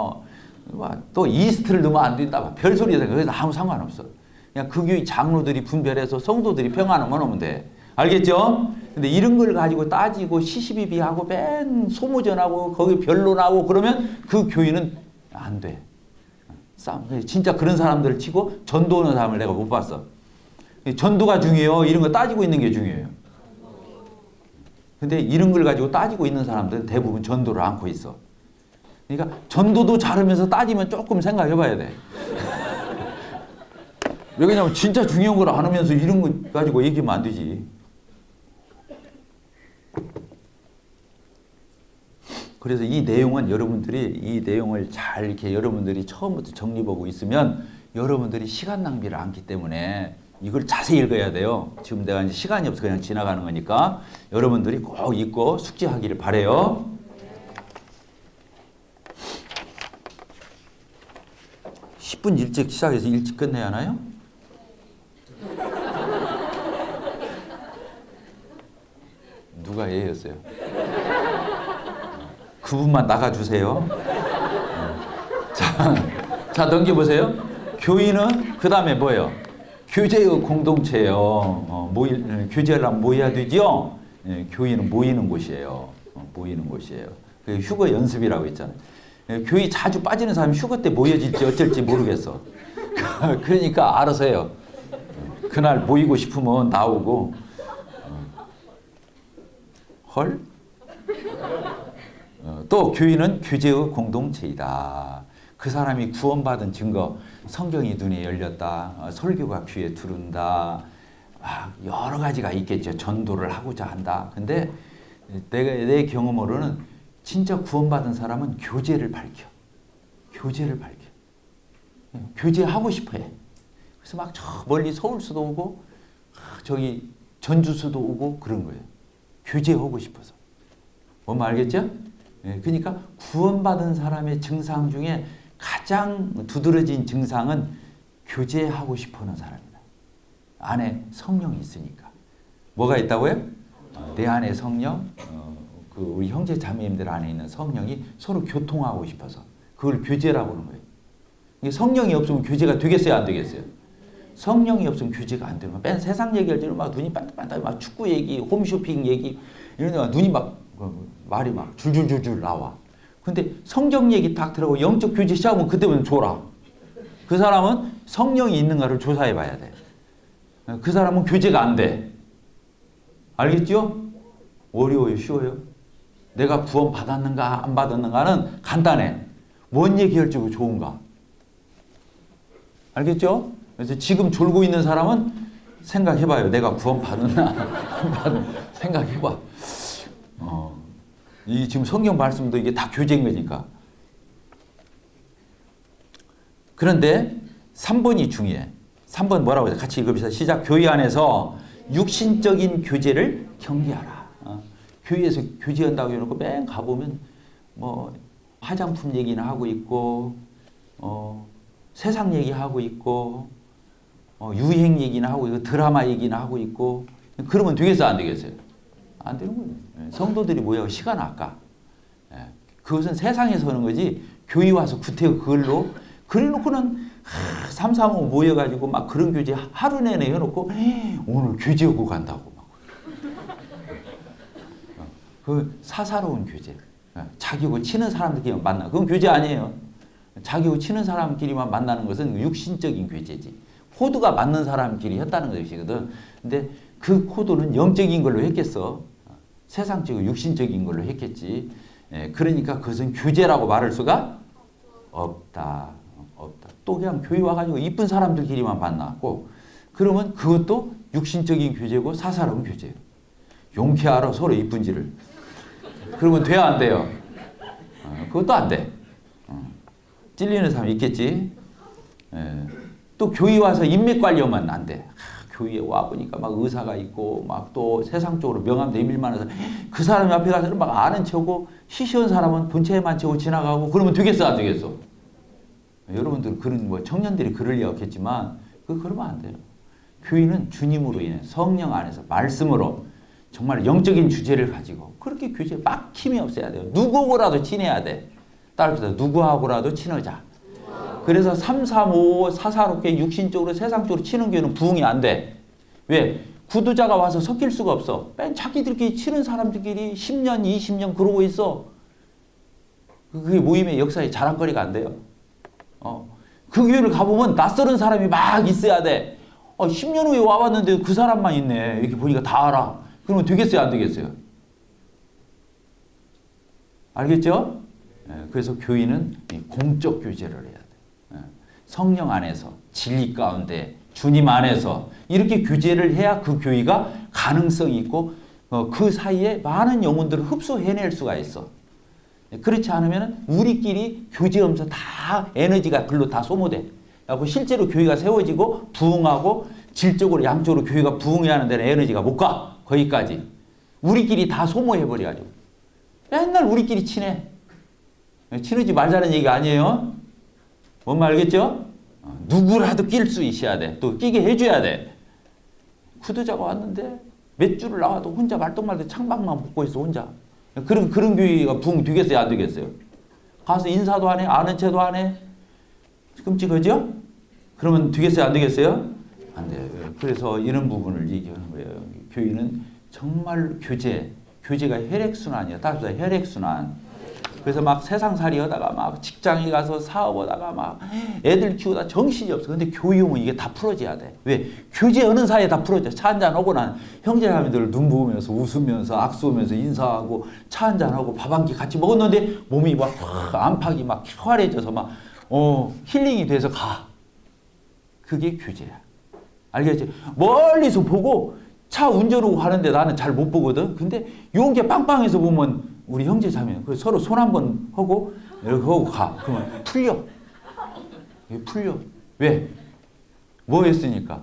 또 이스트를 넣으면 안 된다. 별소리야. 그래서 아무 상관없어. 그냥 그 교회 장로들이 분별해서 성도들이 평안하면 오면 돼. 알겠죠? 근데 이런 걸 가지고 따지고 시시비비하고 맨 소모전하고 거기 변론하고 그러면 그 교회는 안 돼. 싸움. 진짜 그런 사람들을 치고 전도하는 사람을 내가 못 봤어. 전도가 중요해요. 이런 거 따지고 있는 게 중요해요. 근데 이런 걸 가지고 따지고 있는 사람들은 대부분 전도를 않고 있어. 그러니까 전도도 잘하면서 따지면 조금 생각해 봐야 돼. 왜 그러냐면 진짜 중요한 걸 안 하면서 이런 거 가지고 얘기하면 안 되지. 그래서 이 내용은 여러분들이 이 내용을 잘 이렇게 여러분들이 처음부터 정리보고 있으면 여러분들이 시간 낭비를 않기 때문에 이걸 자세히 읽어야 돼요. 지금 내가 이제 시간이 없어 그냥 지나가는 거니까 여러분들이 꼭 읽고 숙지하기를 바래요. (10분) 일찍 시작해서 일찍 끝내야 하나요? 누가 예였어요? 그분만 나가주세요. 자 넘겨보세요. 교인은 그 다음에 뭐예요? 교제의 공동체예요. 교제하려면 모여야 되죠? 교인은 모이는 곳이에요. 모이는 곳이에요. 휴거 연습이라고 있잖아요. 교회 자주 빠지는 사람이 휴거 때 모여질지 어쩔지 모르겠어. 그러니까 알아서 해요. 그날 모이고 싶으면 나오고. 헐? 또 교인은 교제의 공동체이다. 그 사람이 구원받은 증거, 성경이 눈에 열렸다, 설교가 귀에 들어온다, 여러 가지가 있겠죠. 전도를 하고자 한다. 근데 내 경험으로는 진짜 구원받은 사람은 교제를 밝혀. 교제를 밝혀. 교제하고 싶어 해. 그래서 막 저 멀리 서울수도 오고 저기 전주수도 오고 그런 거예요. 교제하고 싶어서. 뭔 말 알겠죠? 그러니까 구원받은 사람의 증상 중에 가장 두드러진 증상은 교제하고 싶어하는 사람이다. 안에 성령이 있으니까. 뭐가 있다고요? 내 안에 성령, 그 우리 형제 자매님들 안에 있는 성령이 서로 교통하고 싶어서 그걸 교제라고 하는 거예요. 이게 성령이 없으면 교제가 되겠어요, 안 되겠어요? 성령이 없으면 교제가 안 되는 거예요. 세상 얘기할 때는 막 눈이 반짝반짝 막 축구 얘기, 홈쇼핑 얘기 이런 데 눈이 막 말이 막 줄줄줄줄 나와. 근데 성경 얘기 딱 들어오고 영적 교제 시작하면 그때부터 줘라. 그 사람은 성령이 있는가를 조사해 봐야 돼. 그 사람은 교제가 안 돼. 알겠죠? 어려워요, 쉬워요? 내가 구원 받았는가 안 받았는가는 간단해. 뭔 얘기할 줄 좋은가? 알겠죠? 그래서 지금 졸고 있는 사람은 생각해봐요. 내가 구원 받았나 안 받았나 생각해봐. 이 지금 성경 말씀도 이게 다 교제인 거니까. 그런데 3번이 중요해. 3번 뭐라고 해서 같이 읽읍시다. 시작. 교회 안에서 육신적인 교제를 경계하라. 교회에서 교제한다고 해놓고 맨 가보면 뭐 화장품 얘기나 하고 있고 세상 얘기하고 있고 유행 얘기나 하고 있고 드라마 얘기나 하고 있고 그러면 되겠어요, 안 되겠어요? 안 되는 거예요. 성도들이 뭐야? 시간 아까. 그것은 세상에서 하는 거지 교회 와서 구태여 그걸로 그래놓고는 3, 4, 5 모여가지고 막 그런 교제 하루 내내 해놓고 오늘 교제하고 간다고 막. 그 사사로운 교제. 자기하고 친한 사람들끼리만 만나. 그건 교제 아니에요. 자기하고 친한 사람끼리만 만나는 것은 육신적인 교제지. 코드가 맞는 사람끼리 했다는 것이거든. 근데 그 코드는 영적인 걸로 했겠어. 세상적이고 육신적인 걸로 했겠지. 그러니까 그것은 교제라고 말할 수가 없다. 또 그냥 교회 와가지고 이쁜 사람들끼리만 만났고 그러면 그것도 육신적인 교제고 사사로운 교제예요. 용케하러 서로 이쁜지를. 그러면 돼야 안 돼요? 그것도 안 돼. 찔리는 사람 있겠지. 또 교회 와서 인맥 관리하면 안 돼. 교회에 와보니까 막 의사가 있고 막 또 세상적으로 명함 내밀만 해서 그 사람 앞에 가서는 막 아는 척하고 시시한 사람은 본체에만 채고 지나가고 그러면 되겠어, 안 되겠어? 여러분들 그런 뭐 청년들이 그럴 리 없겠지만 그러면 안 돼요. 교회는 주님으로 인해 성령 안에서 말씀으로 정말 영적인 주제를 가지고 그렇게 교제 막힘이 없어야 돼요. 누구하고라도 친해야 돼. 따라서 누구하고라도 친하자. 그래서 3, 3, 5 사사롭게 육신적으로 세상적으로 치는 교회는 부흥이 안 돼. 왜? 구두자가 와서 섞일 수가 없어. 맨 자기들끼리 치는 사람들끼리 10년, 20년 그러고 있어. 그게 모임의 역사에 자랑거리가 안 돼요. 그 교회를 가보면 낯설은 사람이 막 있어야 돼. 10년 후에 와봤는데 그 사람만 있네. 이렇게 보니까 다 알아. 그러면 되겠어요, 안 되겠어요? 알겠죠? 그래서 교회는 공적 교제를 해야 돼. 성령 안에서, 진리 가운데, 주님 안에서 이렇게 교제를 해야 그 교회가 가능성이 있고 그 사이에 많은 영혼들을 흡수해낼 수가 있어. 그렇지 않으면 우리끼리 교제하면서 다 에너지가 글로 다 소모돼. 그래서 실제로 교회가 세워지고 부흥하고 질적으로 양적으로 교회가 부흥해야 하는 데는 에너지가 못 가. 거기까지. 우리끼리 다 소모해버려가지고. 맨날 우리끼리 친해. 친하지 말자는 얘기가 아니에요. 뭔 말 알겠죠? 누구라도 낄 수 있어야 돼. 또 끼게 해줘야 돼. 구두자가 왔는데 몇 주를 나와도 혼자 말똥말똥 창밖만 벗고 있어 혼자. 그런 교회가 부흥 되겠어요, 안 되겠어요? 가서 인사도 안 해, 아는 체도 안 해. 끔찍하죠? 그러면 되겠어요, 안 되겠어요? 안 돼요. 그래서 이런 부분을 얘기하는 거예요. 교회는 정말 교제가 혈액순환이야. 따라서 혈액순환. 그래서 막 세상살이 하다가 막 직장에 가서 사업하다가 막 애들 키우다 정신이 없어. 근데 교육은 이게 다 풀어져야 돼. 왜? 교제 어느 사이에 다 풀어져. 차 한잔하고 난 형제자매들 눈 부으면서 웃으면서 악수하면서 인사하고 차 한잔하고 밥 한 끼 같이 먹었는데 몸이 막 안팎이 막 활해져서 막 힐링이 돼서 가. 그게 교제야. 알겠지? 멀리서 보고 차 운전하고 가는데 나는 잘 못 보거든. 근데 용기 빵빵해서 보면 우리 형제 자매 서로 손 한번 하고 이렇게 하고 가. 그러면 풀려. 풀려. 왜? 뭐 했으니까?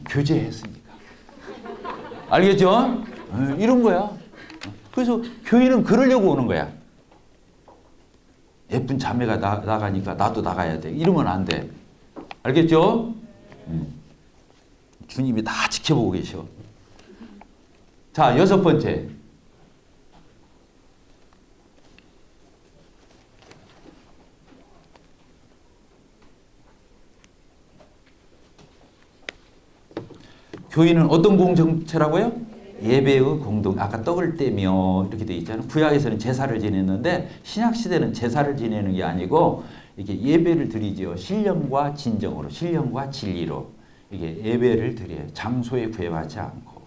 교제했으니까. 알겠죠? 이런 거야. 그래서 교회는 그러려고 오는 거야. 예쁜 자매가 나가니까 나도 나가야 돼. 이러면 안 돼. 알겠죠? 주님이 다 지켜보고 계셔. 자, 6번째. 교인은 어떤 공동체라고요? 예배의 공동. 아까 떡을 떼며 이렇게 돼 있잖아요. 구약에서는 제사를 지냈는데 신약 시대는 제사를 지내는 게 아니고 이게 예배를 드리죠. 신령과 진정으로, 신령과 진리로 이게 예배를 드려요. 장소에 구애받지 않고.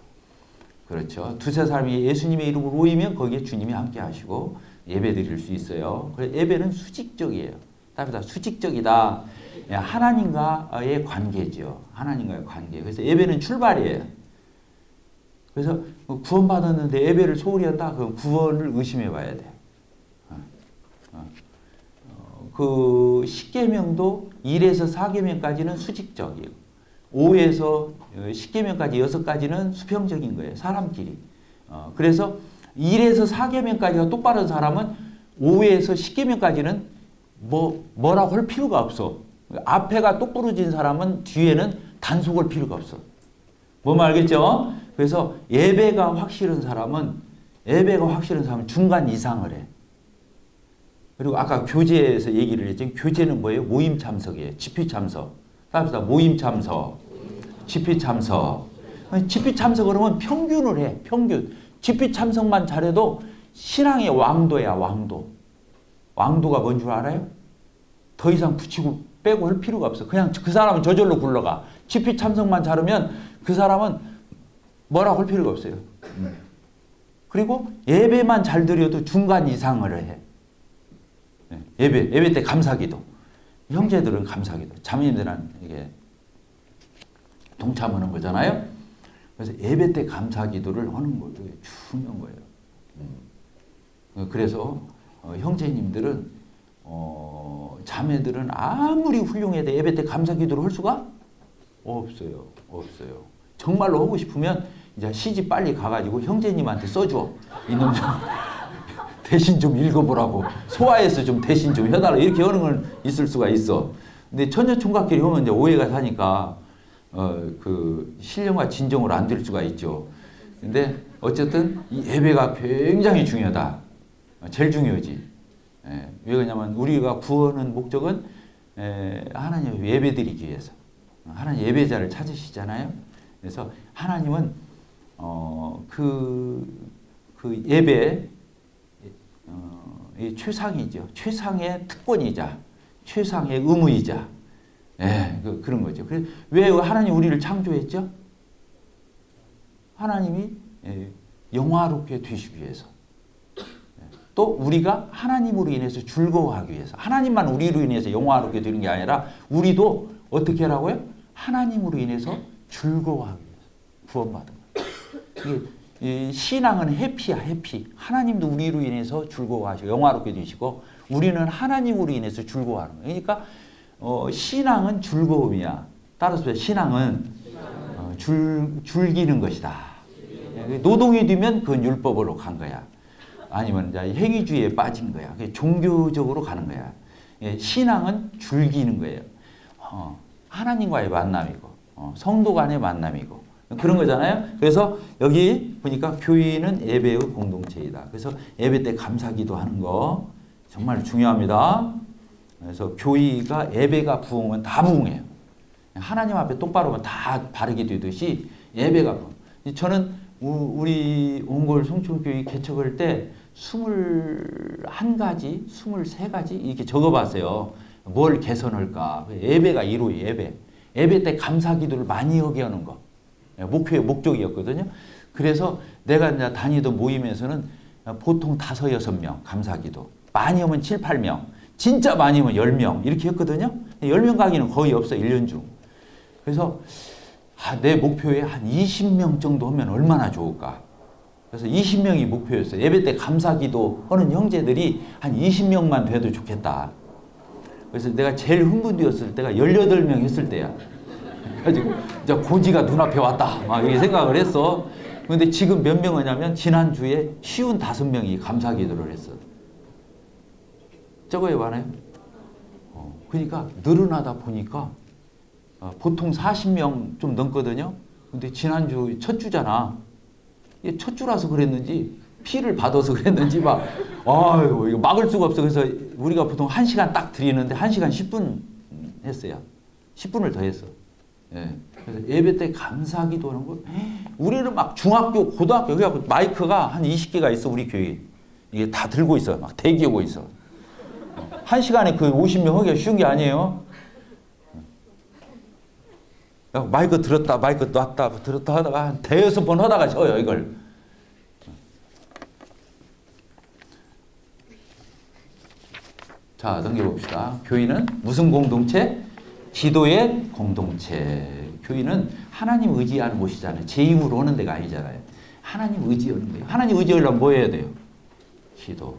그렇죠. 두세 사람이 예수님의 이름으로 모이면 거기에 주님이 함께 하시고 예배 드릴 수 있어요. 그래서 예배는 수직적이에요. 답이다. 수직적이다. 하나님과의 관계죠. 하나님과의 관계. 그래서 예배는 출발이에요. 그래서 구원받았는데 예배를 소홀히 한다? 그럼 구원을 의심해 봐야 돼. 그 10계명도 1에서 4계명까지는 수직적이에요. 5에서 10계명까지 6가지는 수평적인 거예요. 사람끼리. 그래서 1에서 4계명까지가 똑바른 사람은 5에서 10계명까지는 뭐라고 할 필요가 없어. 앞에가 똑부러진 사람은 뒤에는 단속할 필요가 없어. 뭔 말 알겠죠? 그래서 예배가 확실한 사람은 중간 이상을 해. 그리고 아까 교제에서 얘기를 했죠. 교제는 뭐예요? 모임 참석이에요. 집회 참석. 답시다. 모임 참석. 집회 참석. 집회 참석 그러면 평균을 해. 평균. 집회 참석만 잘해도 신앙의 왕도야. 왕도. 왕도가 뭔 줄 알아요? 더 이상 붙이고 빼고 할 필요가 없어. 그냥 그 사람은 저절로 굴러가. 집회 참석만 잘하면 그 사람은 뭐라고 할 필요가 없어요. 그리고 예배만 잘 드려도 중간 이상을 해. 예배 때 감사기도. 형제들은 감사기도. 자매님들은 이게 동참하는 거잖아요. 그래서 예배 때 감사기도를 하는 거 되게 중요한 거예요. 그래서 형제님들은 자매들은 아무리 훌륭해도 예배 때 감사기도를 할 수가 없어요. 없어요. 정말로 하고 싶으면 이제 시집 빨리 가가지고 형제님한테 써줘. 이놈 좀 대신 좀 읽어보라고. 소화해서 좀 대신 좀 해달라. 이렇게 하는 건 있을 수가 있어. 근데 처녀총각끼리 하면 이제 오해가 사니까 그 신령과 진정으로 안 될 수가 있죠. 근데 어쨌든 이 예배가 굉장히 중요하다. 제일 중요하지. 왜 그러냐면 우리가 구원의 목적은 하나님 예배드리기 위해서. 하나님 예배자를 찾으시잖아요. 그래서 하나님은 그 예배 최상이죠. 최상의 특권이자 최상의 의무이자 그런 거죠. 그래서 왜 하나님 우리를 창조했죠? 하나님이 영화롭게 되시기 위해서. 또 우리가 하나님으로 인해서 즐거워하기 위해서. 하나님만 우리로 인해서 영화롭게 되는 게 아니라 우리도 어떻게 하라고요? 하나님으로 인해서 즐거워하기 위해서 구원받은 거예요. 이 신앙은 해피야, 해피. 하나님도 우리로 인해서 즐거워하시고 영화롭게 되시고 우리는 하나님으로 인해서 즐거워하는 거예요. 그러니까 신앙은 즐거움이야. 따라서 신앙은 즐기는 것이다. 노동이 되면 그건 율법으로 간 거야. 아니면 이제 행위주의에 빠진 거야. 종교적으로 가는 거야. 신앙은 즐기는 거예요. 하나님과의 만남이고 성도 간의 만남이고 그런 거잖아요. 그래서 여기 보니까 교인은 예배의 공동체이다. 그래서 예배 때 감사기도 하는 거 정말 중요합니다. 그래서 교회가 예배가 부흥은 다 부흥해요. 하나님 앞에 똑바로 하면 다 바르게 되듯이 예배가 부흥. 저는 우리 옹골 송천교회 개척할 때 21가지, 23가지 이렇게 적어봤어요. 뭘 개선할까? 예배가 1호예요. 예배. 예배 때 감사기도를 많이 하게 하는 거. 목표의 목적이었거든요. 그래서 내가 이제 다니던 모임에서는 보통 5, 6명 감사기도. 많이 하면 7, 8명. 진짜 많이 하면 10명. 이렇게 했거든요. 10명 가기는 거의 없어, 1년 중. 그래서 내 목표에 한 20명 정도 하면 얼마나 좋을까. 그래서 20명이 목표였어요. 예배 때 감사기도 하는 형제들이 한 20명만 돼도 좋겠다. 그래서 내가 제일 흥분되었을 때가 18명 했을 때야. 그래가지고 이제 고지가 눈앞에 왔다. 막 이렇게 생각을 했어. 근데 지금 몇 명 하냐면 지난주에 55명이 감사기도를 했어. 저거에 많아요? 그러니까 늘어나다 보니까 보통 40명 좀 넘거든요. 근데 지난주 첫 주잖아. 첫 주라서 그랬는지 피를 받아서 그랬는지 막 아유 이거 막을 수가 없어. 그래서 우리가 보통 1시간 딱 드리는데 1시간 10분 했어요. 10분을 더 했어. 예. 그래서 예배 때 감사기도 하는 거 우리는 막 중학교, 고등학교 그래갖고 마이크가 한 20개가 있어 우리 교회. 이게 다 들고 있어. 막 대기하고 있어. 1시간에 그 50명 하기가 쉬운 게 아니에요. 마이크 들었다 마이크 놨다 들었다 하다가 한 5번 하다가 져요 이걸. 자 넘겨봅시다. 교인은 무슨 공동체? 기도의 공동체. 교인은 하나님 의지하는 곳이잖아요. 제 힘으로 오는 데가 아니잖아요. 하나님 의지하는 거예요. 하나님 의지하려면 뭐 해야 돼요? 기도.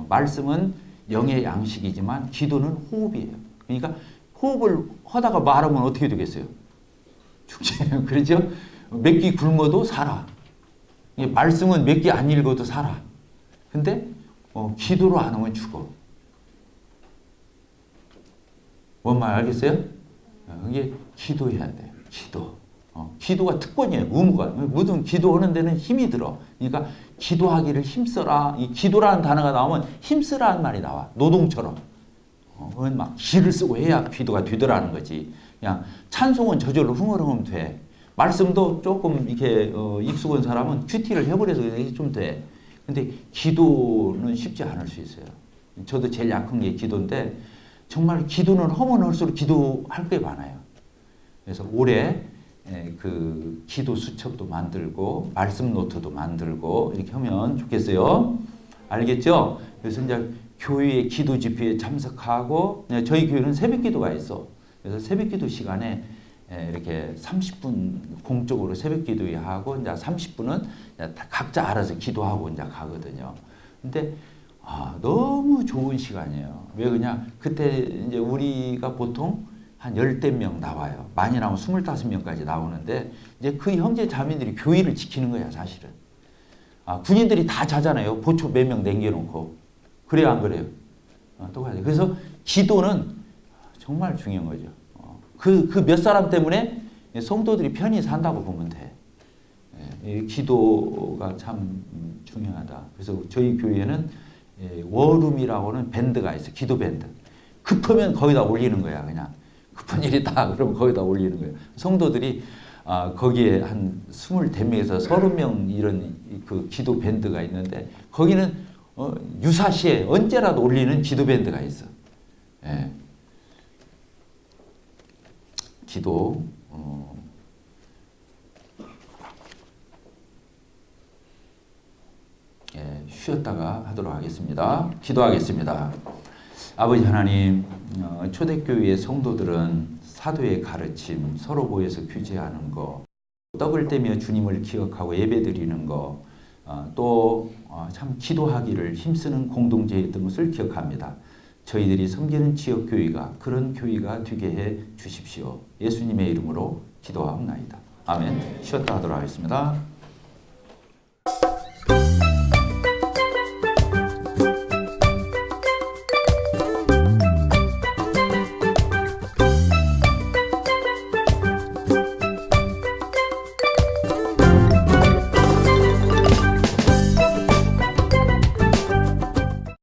말씀은 영의 양식이지만 기도는 호흡이에요. 그러니까 호흡을 하다가 말하면 어떻게 되겠어요? 죽지. 그렇죠? 몇 끼 굶어도 살아. 말씀은 몇 끼 안 읽어도 살아. 근데 기도로 안 하면 죽어. 뭔 말 알겠어요? 이게 기도해야 돼요. 기도. 기도가 특권이에요. 의무가. 모든 기도하는 데는 힘이 들어. 그러니까 기도하기를 힘써라. 이 기도라는 단어가 나오면 힘쓰라는 말이 나와. 노동처럼. 그건 막 기를 쓰고 해야 기도가 되더라는 거지. 그냥 찬송은 저절로 흥얼흥얼 돼. 말씀도 조금 이렇게 익숙한 사람은 큐티를 해버려서 이게 좀 돼. 근데 기도는 쉽지 않을 수 있어요. 저도 제일 약한 게 기도인데 정말 기도는 하면 할수록 기도할 게 많아요. 그래서 올해 그 기도 수첩도 만들고 말씀 노트도 만들고 이렇게 하면 좋겠어요. 알겠죠? 그래서 이제 교회의 기도 집회에 참석하고 저희 교회는 새벽 기도가 있어. 그래서 새벽 기도 시간에 이렇게 30분 공적으로 새벽 기도회 하고 이제 30분은 각자 알아서 기도하고 이제 가거든요. 근데 너무 좋은 시간이에요. 왜 그러냐? 그때 이제 우리가 보통 한 10명 나와요. 많이 나오면 25명까지 나오는데 이제 그 형제 자매들이 교회를 지키는 거야, 사실은. 군인들이 다 자잖아요. 보초 몇 명 남겨놓고. 그래요, 안 그래요? 똑같아요. 그래서 기도는 정말 중요한 거죠. 그 몇 사람 때문에 성도들이 편히 산다고 보면 돼. 기도가 참 중요하다. 그래서 저희 교회에는 워룸이라고 하는 밴드가 있어요. 기도 밴드. 급하면 거기다 올리는 거야, 그냥. 급한 일이 다 그러면 거기다 올리는 거예요. 성도들이 거기에 한 20대명에서 30명 이런 그 기도 밴드가 있는데 거기는 유사시에 언제라도 올리는 기도 밴드가 있어. 예. 기도. 예, 쉬었다가 하도록 하겠습니다. 기도하겠습니다. 아버지 하나님, 초대교회의 성도들은 사도의 가르침, 서로 모여서 규제하는 거, 떡을 떼며 주님을 기억하고 예배드리는 거, 또 참 기도하기를 힘쓰는 공동체였던 것을 기억합니다. 저희들이 섬기는 지역교회가 그런 교회가 되게 해 주십시오. 예수님의 이름으로 기도하옵나이다. 아멘. 쉬었다 하도록 하겠습니다.